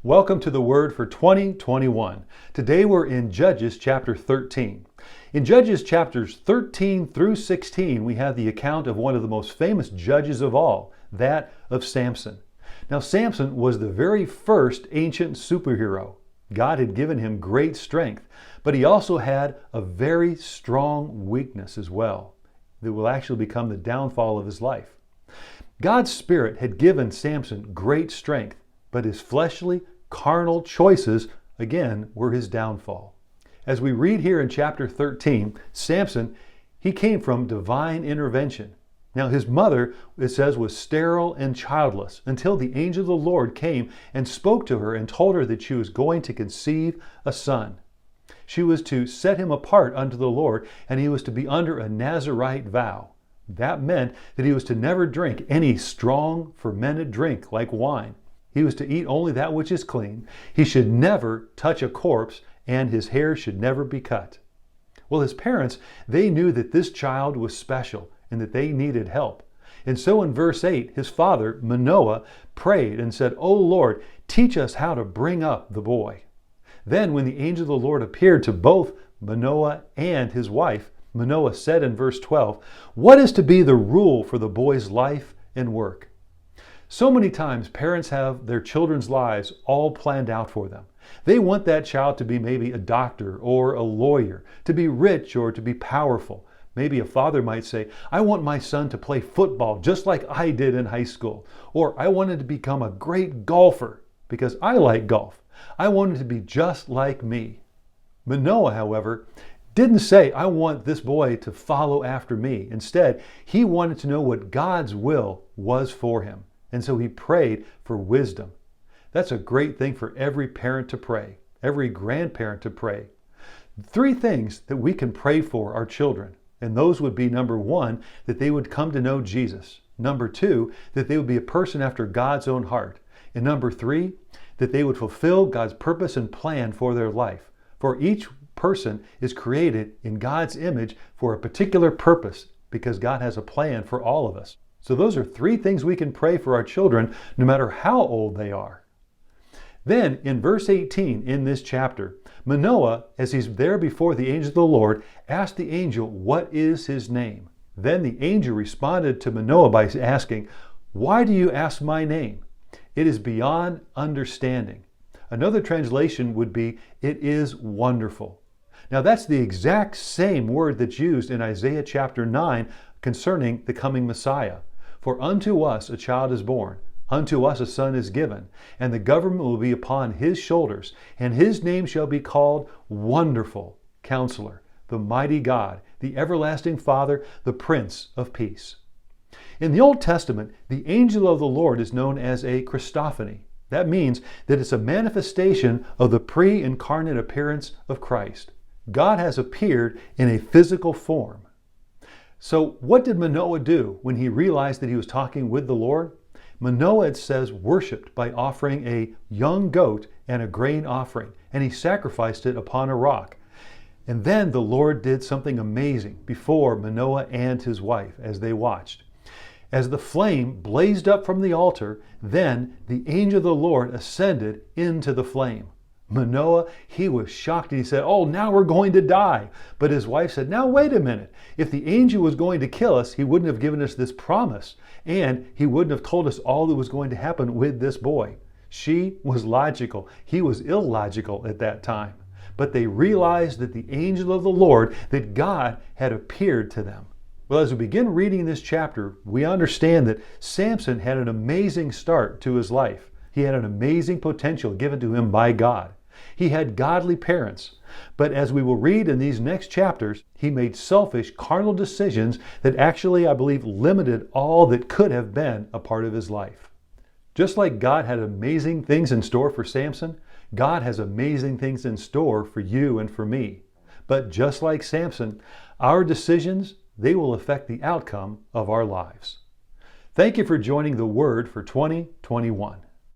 Welcome to the Word for 2021. Today we're in Judges chapter 13. In Judges chapters 13 through 16, we have the account of one of the most famous judges of all, that of Samson. Now, Samson was the very first ancient superhero. God had given him great strength, but he also had a very strong weakness as well that will actually become the downfall of his life. God's Spirit had given Samson great strength, but his fleshly, carnal choices, again, were his downfall. As we read here in chapter 13, Samson, he came from divine intervention. Now his mother, it says, was sterile and childless until the angel of the Lord came and spoke to her and told her that she was going to conceive a son. She was to set him apart unto the Lord, and he was to be under a Nazirite vow. That meant that he was to never drink any strong fermented drink like wine. He was to eat only that which is clean. He should never touch a corpse, and his hair should never be cut. Well, his parents, they knew that this child was special and that they needed help. And so in verse 8, his father, Manoah, prayed and said, "O Lord, teach us how to bring up the boy." Then when the angel of the Lord appeared to both Manoah and his wife, Manoah said in verse 12, "What is to be the rule for the boy's life and work?" So many times parents have their children's lives all planned out for them. They want that child to be maybe a doctor or a lawyer, to be rich or to be powerful. Maybe a father might say, "I want my son to play football just like I did in high school." Or, "I wanted to become a great golfer because I like golf. I wanted to be just like me." Manoah, however, didn't say, "I want this boy to follow after me." Instead, he wanted to know what God's will was for him. And so he prayed for wisdom. That's a great thing for every parent to pray, every grandparent to pray. Three things that we can pray for our children. And those would be, number one, that they would come to know Jesus. Number two, that they would be a person after God's own heart. And number three, that they would fulfill God's purpose and plan for their life. For each person is created in God's image for a particular purpose, because God has a plan for all of us. So those are three things we can pray for our children, no matter how old they are. Then in verse 18 in this chapter, Manoah, as he's there before the angel of the Lord, asked the angel, "What is his name?" Then the angel responded to Manoah by asking, "Why do you ask my name? It is beyond understanding." Another translation would be, "It is wonderful." Now that's the exact same word that's used in Isaiah chapter 9 concerning the coming Messiah. "For unto us a child is born, unto us a son is given, and the government will be upon his shoulders, and his name shall be called Wonderful Counselor, the Mighty God, the Everlasting Father, the Prince of Peace." In the Old Testament, the angel of the Lord is known as a Christophany. That means that it's a manifestation of the pre-incarnate appearance of Christ. God has appeared in a physical form. So what did Manoah do when he realized that he was talking with the Lord? Manoah, it says, worshiped by offering a young goat and a grain offering, and he sacrificed it upon a rock. And then the Lord did something amazing before Manoah and his wife as they watched. As the flame blazed up from the altar, then the angel of the Lord ascended into the flame. Manoah, he was shocked and he said, "Oh, now we're going to die." But his wife said, "Now wait a minute. If the angel was going to kill us, he wouldn't have given us this promise, and he wouldn't have told us all that was going to happen with this boy." She was logical. He was illogical at that time. But they realized that the angel of the Lord, that God had appeared to them. Well, as we begin reading this chapter, we understand that Samson had an amazing start to his life. He had an amazing potential given to him by God. He had godly parents. But as we will read in these next chapters, he made selfish, carnal decisions that actually, I believe, limited all that could have been a part of his life. Just like God had amazing things in store for Samson, God has amazing things in store for you and for me. But just like Samson, our decisions, they will affect the outcome of our lives. Thank you for joining the Word for 2021.